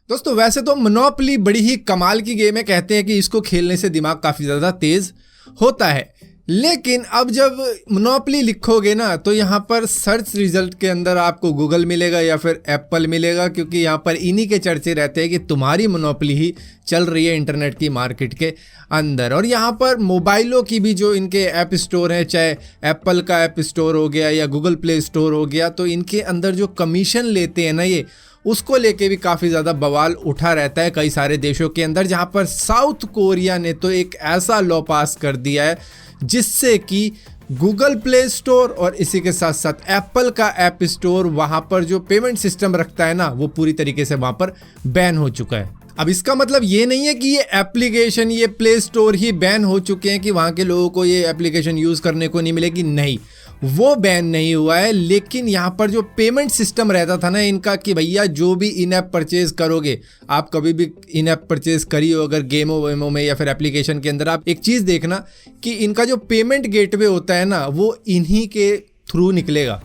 दोस्तों वैसे तो मोनोपोली बड़ी ही कमाल की गेम है। कहते हैं कि इसको खेलने से दिमाग काफ़ी ज़्यादा तेज़ होता है, लेकिन अब जब मोनोपोली लिखोगे ना तो यहाँ पर सर्च रिजल्ट के अंदर आपको गूगल मिलेगा या फिर एप्पल मिलेगा, क्योंकि यहाँ पर इन्हीं के चर्चे रहते हैं कि तुम्हारी मोनोपोली ही चल रही है इंटरनेट की मार्केट के अंदर। और यहाँ पर मोबाइलों की भी जो इनके ऐप स्टोर हैं, चाहे एप्पल का ऐप स्टोर हो गया या गूगल प्ले स्टोर हो गया, तो इनके अंदर जो कमीशन लेते हैं ना ये, उसको लेके भी काफ़ी ज़्यादा बवाल उठा रहता है कई सारे देशों के अंदर। जहाँ पर साउथ कोरिया ने तो एक ऐसा लॉ पास कर दिया है जिससे कि गूगल प्ले स्टोर और इसी के साथ साथ एप्पल का ऐप स्टोर, वहाँ पर जो पेमेंट सिस्टम रखता है ना, वो पूरी तरीके से वहाँ पर बैन हो चुका है। अब इसका मतलब ये नहीं है कि ये एप्लीकेशन, ये प्ले स्टोर ही बैन हो चुके हैं कि वहाँ के लोगों को ये एप्लीकेशन यूज़ करने को नहीं मिलेगी, नहीं, वो बैन नहीं हुआ है। लेकिन यहाँ पर जो पेमेंट सिस्टम रहता था ना इनका कि भैया जो भी इन ऐप परचेज करोगे, आप कभी भी इन ऐप परचेज करी हो अगर गेमो वेमो में या फिर एप्लीकेशन के अंदर, आप एक चीज़ देखना कि इनका जो पेमेंट गेटवे होता है ना वो इन्हीं के थ्रू निकलेगा।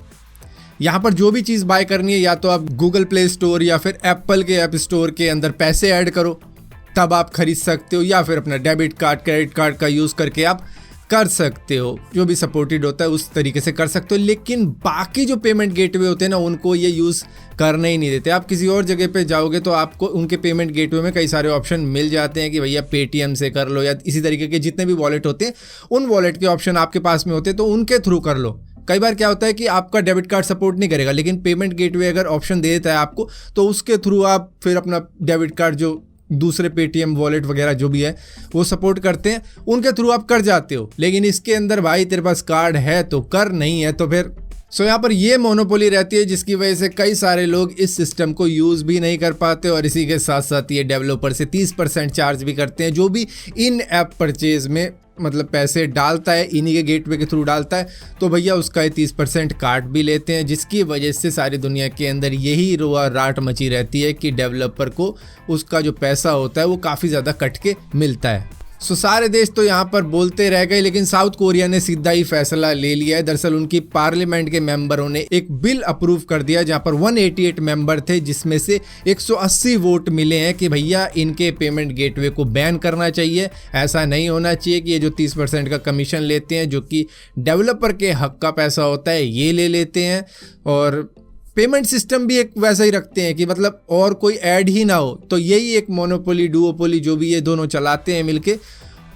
यहाँ पर जो भी चीज़ बाय करनी है, या तो आप गूगल प्ले स्टोर या फिर एप्पल के ऐप स्टोर के अंदर पैसे ऐड करो तब आप खरीद सकते हो, या फिर अपना डेबिट कार्ड क्रेडिट कार्ड का यूज़ करके आप कर सकते हो, जो भी सपोर्टेड होता है उस तरीके से कर सकते हो। लेकिन बाकी जो पेमेंट गेटवे होते हैं ना उनको ये यूज़ करने ही नहीं देते। आप किसी और जगह पे जाओगे तो आपको उनके पेमेंट गेटवे में कई सारे ऑप्शन मिल जाते हैं कि भैया पेटीएम से कर लो, या इसी तरीके के जितने भी वॉलेट होते हैं उन वॉलेट के ऑप्शन आपके पास में होते हैं तो उनके थ्रू कर लो। कई बार क्या होता है कि आपका डेबिट कार्ड सपोर्ट नहीं करेगा, लेकिन पेमेंट गेटवे अगर ऑप्शन दे देता है आपको तो उसके थ्रू आप फिर अपना डेबिट कार्ड, जो दूसरे पेटीएम वॉलेट वगैरह जो भी है वो सपोर्ट करते हैं, उनके थ्रू आप कर जाते हो। लेकिन इसके अंदर भाई तेरे पास कार्ड है तो कर, नहीं है तो फिर यहाँ पर ये मोनोपोली रहती है, जिसकी वजह से कई सारे लोग इस सिस्टम को यूज़ भी नहीं कर पाते। और इसी के साथ साथ ये डेवलपर से 30% चार्ज भी करते हैं, जो भी इन ऐप परचेज में मतलब पैसे डालता है, इन्हीं के गेटवे के थ्रू डालता है, तो भैया उसका 30% काट भी लेते हैं। जिसकी वजह से सारी दुनिया के अंदर यही रोआ राट मची रहती है कि डेवलपर को उसका जो पैसा होता है वो काफ़ी ज़्यादा कट के मिलता है। सारे देश तो यहाँ पर बोलते रह गए, लेकिन साउथ कोरिया ने सीधा ही फैसला ले लिया है। दरअसल उनकी पार्लियामेंट के मेंबरों ने एक बिल अप्रूव कर दिया जहाँ पर 188 मेंबर थे, जिसमें से 180 वोट मिले हैं कि भैया इनके पेमेंट गेटवे को बैन करना चाहिए। ऐसा नहीं होना चाहिए कि ये जो 30% का कमीशन लेते हैं, जो कि डेवलपर के हक का पैसा होता है, ये ले लेते हैं। और पेमेंट सिस्टम भी एक वैसा ही रखते हैं कि मतलब और कोई ऐड ही ना हो। तो यही एक मोनोपोली डुओपोली जो भी ये दोनों चलाते हैं मिलके,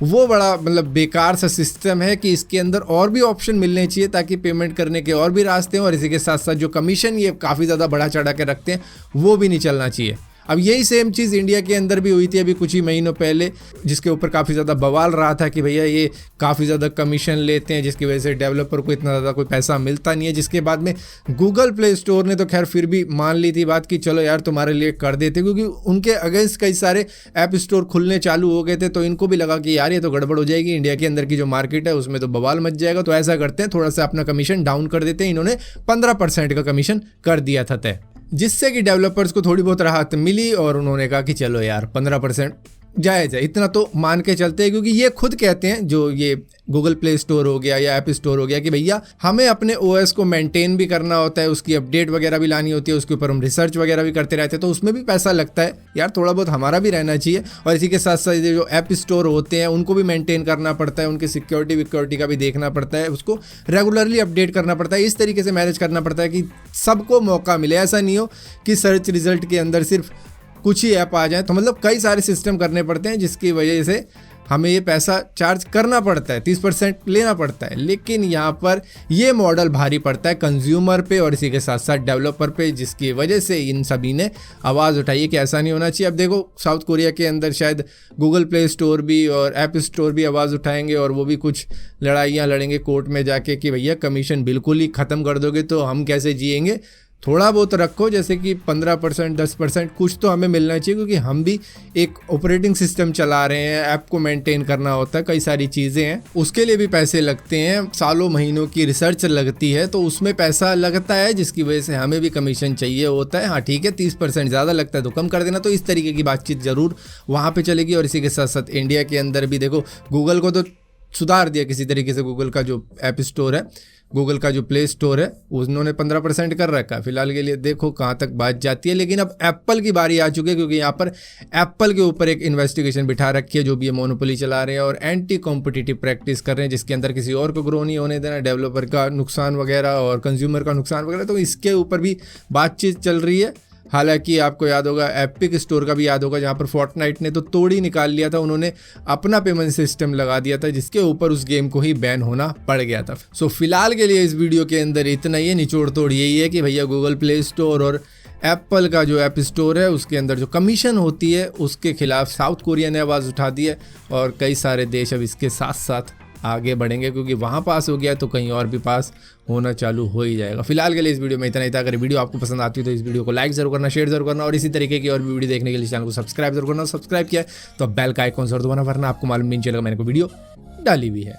वो बड़ा मतलब बेकार सा सिस्टम है कि इसके अंदर और भी ऑप्शन मिलने चाहिए ताकि पेमेंट करने के और भी रास्ते हों। और इसी के साथ साथ जो कमीशन ये काफ़ी ज़्यादा बढ़ा चढ़ा के रखते हैं वो भी नहीं चलना चाहिए। अब यही सेम चीज़ इंडिया के अंदर भी हुई थी अभी कुछ ही महीनों पहले, जिसके ऊपर काफ़ी ज़्यादा बवाल रहा था कि भैया ये काफ़ी ज़्यादा कमीशन लेते हैं, जिसकी वजह से डेवलपर को इतना ज़्यादा कोई पैसा मिलता नहीं है। जिसके बाद में गूगल प्ले स्टोर ने तो खैर फिर भी मान ली थी बात कि चलो यार तुम्हारे लिए कर देते, क्योंकि उनके अगेंस्ट कई सारे ऐप स्टोर खुलने चालू हो गए थे। तो इनको भी लगा कि यार ये तो गड़बड़ हो जाएगी, इंडिया के अंदर की जो मार्केट है उसमें तो बवाल मच जाएगा। तो ऐसा करते हैं, थोड़ा सा अपना कमीशन डाउन कर देते हैं। इन्होंने 15% का कमीशन कर दिया था तय, जिससे कि डेवलपर्स को थोड़ी बहुत राहत मिली। और उन्होंने कहा कि चलो यार 15% जायज़ है, इतना तो मान के चलते हैं। क्योंकि ये खुद कहते हैं, जो ये गूगल प्ले स्टोर हो गया या ऐप स्टोर हो गया, कि भैया हमें अपने ओएस को मेंटेन भी करना होता है, उसकी अपडेट वगैरह भी लानी होती है, उसके ऊपर हम रिसर्च वगैरह भी करते रहते हैं, तो उसमें भी पैसा लगता है यार, थोड़ा बहुत हमारा भी रहना चाहिए। और इसी के साथ साथ जो ऐप स्टोर होते हैं उनको भी मेंटेन करना पड़ता है, उनकी सिक्योरिटी का भी देखना पड़ता है, उसको रेगुलरली अपडेट करना पड़ता है, इस तरीके से मैनेज करना पड़ता है कि सबको मौका मिले। ऐसा नहीं हो कि सर्च रिजल्ट के अंदर सिर्फ कुछ ही ऐप आ जाए। तो मतलब कई सारे सिस्टम करने पड़ते हैं, जिसकी वजह से हमें ये पैसा चार्ज करना पड़ता है, 30% लेना पड़ता है। लेकिन यहाँ पर ये मॉडल भारी पड़ता है कंज्यूमर पे और इसी के साथ साथ डेवलपर पे, जिसकी वजह से इन सभी ने आवाज़ उठाई है कि ऐसा नहीं होना चाहिए। अब देखो साउथ कोरिया के अंदर शायद गूगल प्ले स्टोर भी और ऐप स्टोर भी आवाज़ उठाएंगे, और वो भी कुछ लड़ाइयाँ लड़ेंगे कोर्ट में जाके कि भैया कमीशन बिल्कुल ही ख़त्म कर दोगे तो हम कैसे जिएंगे। थोड़ा बहुत रखो, जैसे कि 15% 10% कुछ तो हमें मिलना चाहिए, क्योंकि हम भी एक ऑपरेटिंग सिस्टम चला रहे हैं, ऐप को मेंटेन करना होता है, कई सारी चीज़ें हैं, उसके लिए भी पैसे लगते हैं, सालों महीनों की रिसर्च लगती है, तो उसमें पैसा लगता है, जिसकी वजह से हमें भी कमीशन चाहिए होता है। हाँ ठीक है, 30% ज़्यादा लगता है तो कम कर देना। तो इस तरीके की बातचीत ज़रूर वहाँ पर चलेगी। और इसी के साथ साथ इंडिया के अंदर भी देखो, गूगल को तो सुधार दिया किसी तरीके से गूगल का जो ऐप स्टोर है, गूगल का जो प्ले स्टोर है, उन्होंने 15% कर रखा है फिलहाल के लिए। देखो कहाँ तक बात जाती है। लेकिन अब एप्पल की बारी आ चुकी है, क्योंकि यहाँ पर एप्पल के ऊपर एक इन्वेस्टिगेशन बिठा रखी है, जो भी ये मोनोपोली चला रहे हैं और एंटी कॉम्पिटिटिव प्रैक्टिस कर रहे हैं, जिसके अंदर किसी और को ग्रो नहीं होने देना, डेवलपर का नुकसान वगैरह और कंज्यूमर का नुकसान वगैरह। तो इसके ऊपर भी बातचीत चल रही है। हालांकि आपको याद होगा, एपिक स्टोर का भी याद होगा, जहाँ पर फोर्टनाइट ने तो तोड़ ही निकाल लिया था। उन्होंने अपना पेमेंट सिस्टम लगा दिया था, जिसके ऊपर उस गेम को ही बैन होना पड़ गया था। सो फिलहाल के लिए इस वीडियो के अंदर इतना ही है। निचोड़ तोड़ यही है कि भैया गूगल प्ले स्टोर और एप्पल का जो ऐप स्टोर है, उसके अंदर जो कमीशन होती है उसके खिलाफ साउथ कोरिया ने आवाज़ उठा दी है, और कई सारे देश अब इसके साथ साथ आगे बढ़ेंगे, क्योंकि वहाँ पास हो गया तो कहीं और भी पास होना चालू हो ही जाएगा। फिलहाल के लिए इस वीडियो में इतना ही था। अगर वीडियो आपको पसंद आती है तो इस वीडियो को लाइक जरूर करना, शेयर जरूर करना, और इसी तरीके की और भी वीडियो देखने के लिए चैनल को सब्सक्राइब जरूर करना। सब्सक्राइब किया है तो बेल का आइकॉन जरूर दबाना, वरना आपको मालूम नहीं चलेगा मैंने कोई वीडियो डाली हुई है।